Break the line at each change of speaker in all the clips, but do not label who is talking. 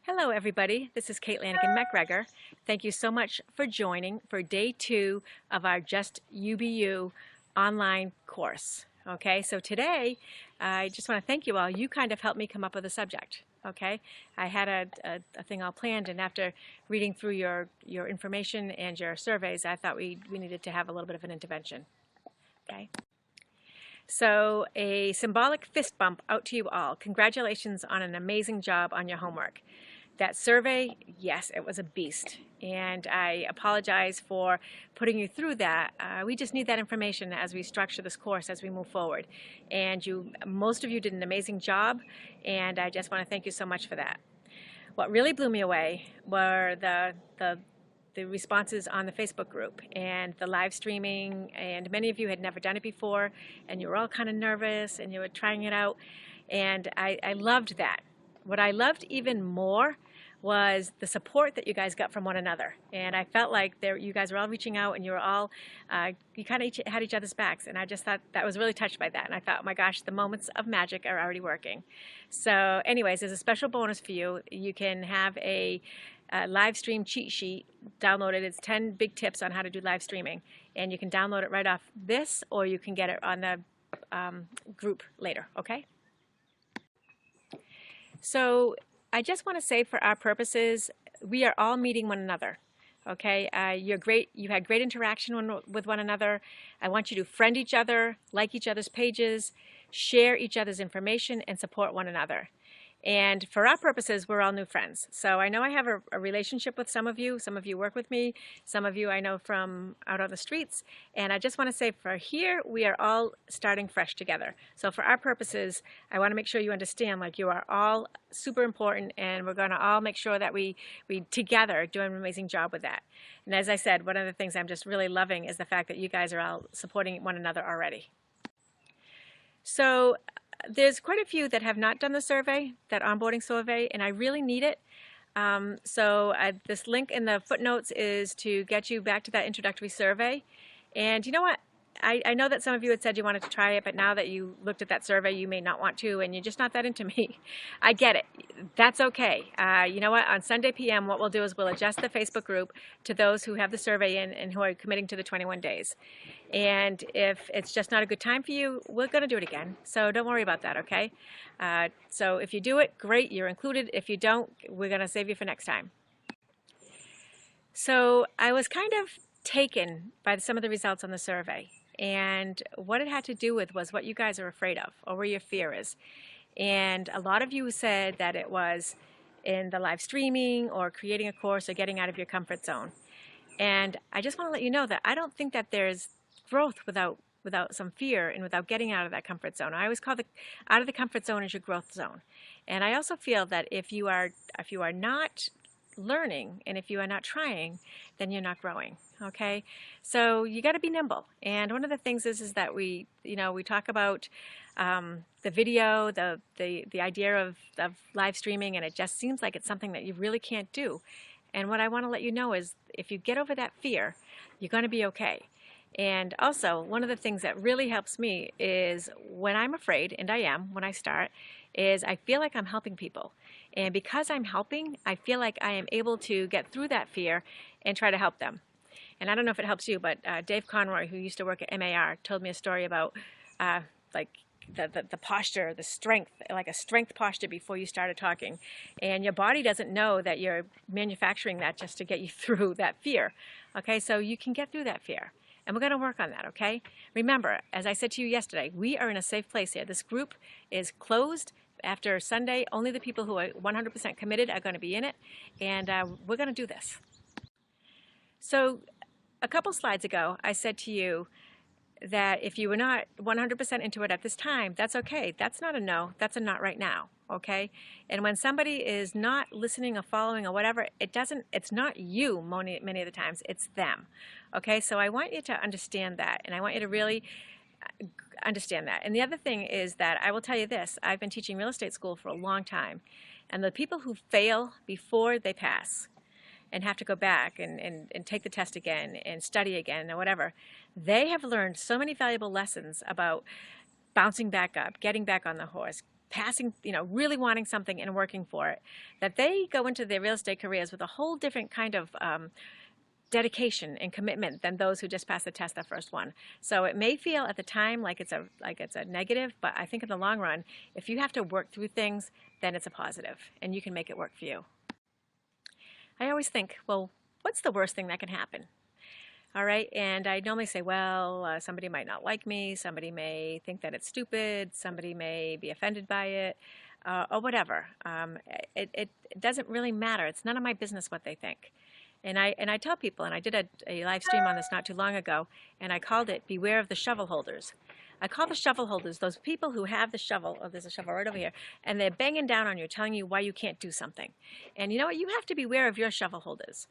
Hello everybody, this is Kate Lanigan McGregor. Thank you so much for joining for day 2 of our Just UBU online course. Okay, so today I just want to thank you all. You kind of helped me come up with a subject. Okay, I had a thing all planned, and after reading through your information and your surveys, I thought we needed to have a little bit of an intervention. Okay. So a symbolic fist bump out to you all. Congratulations on an amazing job on your homework. That survey, yes, it was a beast, and I apologize for putting you through that. We just need that information as we structure this course as we move forward. And most of you did an amazing job, and I just want to thank you so much for that. What really blew me away were the responses on the Facebook group and the live streaming, and many of you had never done it before, and you were all kind of nervous, and you were trying it out, and I loved that. What I loved even more was the support that you guys got from one another, and I felt like you guys were all reaching out, and you were all you kind of had each other's backs, and I just thought that was really touched by that, and I thought, oh my gosh, the moments of magic are already working. So anyways, there's a special bonus for you. You can have a live stream cheat sheet downloaded. It's 10 big tips on how to do live streaming, and you can download it right off this, or you can get it on the group later. Okay, so I just want to say, for our purposes, we are all meeting one another. Okay, you're great. You had great interaction with one another. I want you to friend each other, like each other's pages, share each other's information, and support one another. And for our purposes, we're all new friends. So I know I have a relationship with some of you. Some of you work with me. Some of you I know from out on the streets. And I just want to say, for here, we are all starting fresh together. So for our purposes, I want to make sure you understand, like, you are all super important, and we're going to all make sure that we together do an amazing job with that. And as I said, one of the things I'm just really loving is the fact that you guys are all supporting one another already. So there's quite a few that have not done the survey, that onboarding survey, and I really need it. This link in the footnotes is to get you back to that introductory survey. And you know what? I know that some of you had said you wanted to try it, but now that you looked at that survey, you may not want to, and you're just not that into me. I get it. That's okay. You know what? On Sunday PM, what we'll do is we'll adjust the Facebook group to those who have the survey in and who are committing to the 21 days. And if it's just not a good time for you, we're going to do it again. So don't worry about that, okay? So if you do it, great, you're included. If you don't, we're going to save you for next time. So I was kind of taken by some of the results on the survey. And what it had to do with was what you guys are afraid of, or where your fear is. And a lot of you said that it was in the live streaming, or creating a course, or getting out of your comfort zone. And I just want to let you know that I don't think that there's growth without some fear and without getting out of that comfort zone. I always call out of the comfort zone is your growth zone. And I also feel that if you are not learning, and if you are not trying, then you're not growing. Okay, so you got to be nimble. And one of the things is that we talk about the video, the idea of live streaming, and it just seems like it's something that you really can't do. And what I want to let you know is, if you get over that fear, you're going to be okay. And also, one of the things that really helps me is when I'm afraid, and I am when I start, is I feel like I'm helping people. And because I'm helping, I feel like I am able to get through that fear and try to help them. And I don't know if it helps you, but Dave Conroy, who used to work at MAR, told me a story about like the posture, the strength, like a strength posture before you started talking. And your body doesn't know that you're manufacturing that just to get you through that fear. Okay, so you can get through that fear. And we're going to work on that, okay? Remember, as I said to you yesterday, we are in a safe place here. This group is closed after Sunday. Only the people who are 100% committed are going to be in it, and we're going to do this. So a couple slides ago, I said to you that if you were not 100% into it at this time, that's okay. That's not a no. That's a not right now, okay? And when somebody is not listening or following or whatever, it's not you many of the times, it's them, okay? So I want you to understand that, and I want you to really understand that. And the other thing is that I will tell you this: I've been teaching real estate school for a long time, and the people who fail before they pass and have to go back and take the test again and study again or whatever, they have learned so many valuable lessons about bouncing back up, getting back on the horse, passing, really wanting something and working for it, that they go into their real estate careers with a whole different kind of dedication and commitment than those who just pass the test the first one. So it may feel at the time like it's a negative, but I think in the long run, if you have to work through things, then it's a positive, and you can make it work for you. I always think, well, what's the worst thing that can happen? All right, and I normally say, well, somebody might not like me, somebody may think that it's stupid, somebody may be offended by it, or whatever. It doesn't really matter. It's none of my business what they think. And I tell people, and I did a live stream on this not too long ago, and I called it Beware of the Shovel Holders. I call the shovel holders those people who have the shovel, oh, there's a shovel right over here, and they're banging down on you, telling you why you can't do something. And you know what? You have to beware of your shovel holders.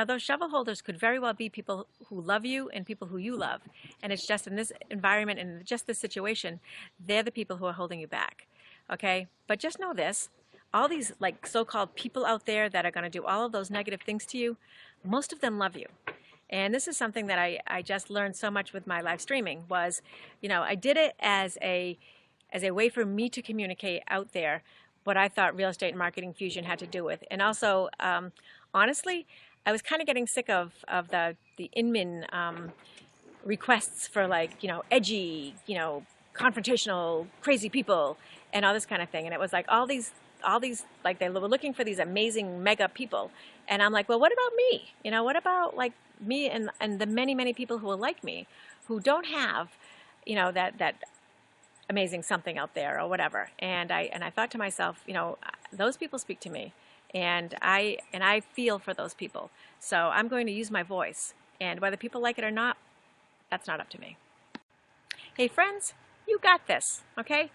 Those shovel holders could very well be people who love you and people who you love. And it's just in this environment and just this situation, they're the people who are holding you back. Okay? But just know this. All these like so-called people out there that are going to do all of those negative things to you, most of them love you. And this is something that I just learned so much with my live streaming was, I did it as a way for me to communicate out there what I thought Real Estate and Marketing Fusion had to do with. And also, honestly, I was kind of getting sick of the inmin requests for edgy, confrontational, crazy people and all this kind of thing. And it was like all these like they were looking for these amazing mega people. And I'm like, well, what about me? What about like me and the many, many people who are like me who don't have, that amazing something out there or whatever. And I thought to myself, those people speak to me. And I feel for those people. So I'm going to use my voice. And whether people like it or not, that's not up to me. Hey friends, you got this, okay?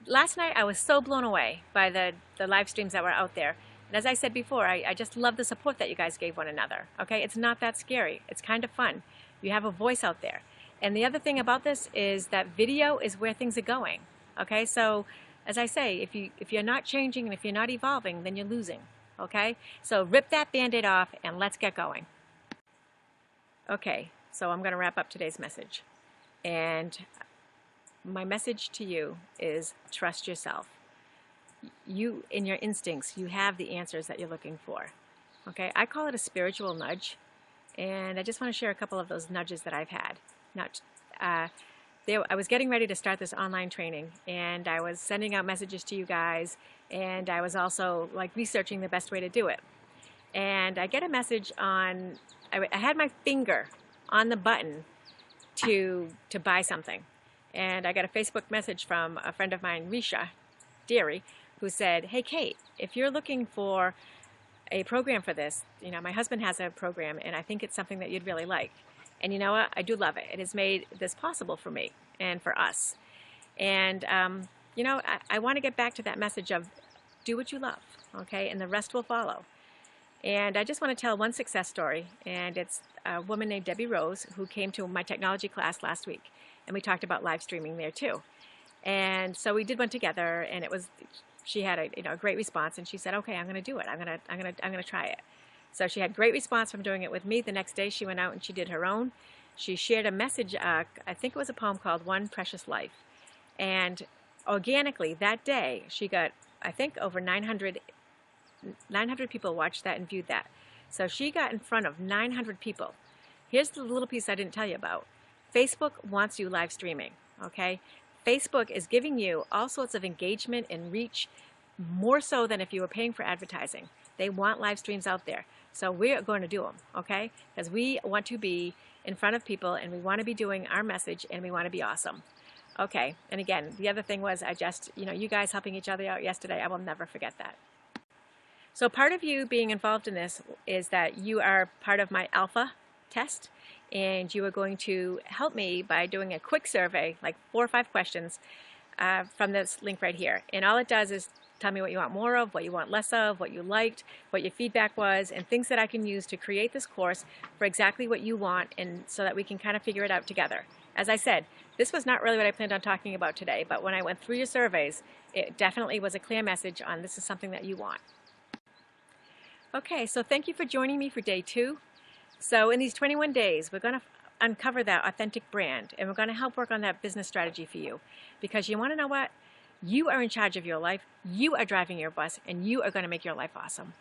Last night I was so blown away by the live streams that were out there. And as I said before, I just love the support that you guys gave one another, okay? It's not that scary. It's kind of fun. You have a voice out there. And the other thing about this is that video is where things are going, okay? So as I say, if you're not changing and if you're not evolving, then you're losing, okay? So rip that Band-Aid off and let's get going. Okay, so I'm going to wrap up today's message. And my message to you is trust yourself. You, in your instincts, you have the answers that you're looking for, okay? I call it a spiritual nudge, and I just want to share a couple of those nudges that I've had. I was getting ready to start this online training, and I was sending out messages to you guys, and I was also like researching the best way to do it. And I get a message I had my finger on the button to buy something. And I got a Facebook message from a friend of mine, Risha Deary, who said, hey Kate, if you're looking for a program for this, my husband has a program, and I think it's something that you'd really like. And you know what? I do love it. It has made this possible for me and for us. And, I want to get back to that message of do what you love, okay? And the rest will follow. And I just want to tell one success story. And it's a woman named Debbie Rose who came to my technology class last week. And we talked about live streaming there too. And so we did one together, and she had a great response. And she said, okay, I'm going to do it. I'm going to try it. So she had great response from doing it with me. The next day she went out and she did her own. She shared a message, I think it was a poem called One Precious Life. And organically that day she got, I think, over 900 people watched that and viewed that. So she got in front of 900 people. Here's the little piece I didn't tell you about. Facebook wants you live streaming, okay? Facebook is giving you all sorts of engagement and reach, more so than if you were paying for advertising. They want live streams out there. So we're going to do them, okay? Because we want to be in front of people, and we want to be doing our message, and we want to be awesome. Okay, and again, the other thing was you guys helping each other out yesterday, I will never forget that. So part of you being involved in this is that you are part of my alpha test, and you are going to help me by doing a quick survey, like 4 or 5 questions from this link right here. And all it does is tell me what you want more of, what you want less of, what you liked, what your feedback was, and things that I can use to create this course for exactly what you want, and so that we can kind of figure it out together. As I said, this was not really what I planned on talking about today, but when I went through your surveys, it definitely was a clear message on this is something that you want. Okay, so thank you for joining me for day 2. So in these 21 days, we're going to uncover that authentic brand, and we're going to help work on that business strategy for you. Because you want to know what? You are in charge of your life. You are driving your bus, and you are going to make your life awesome.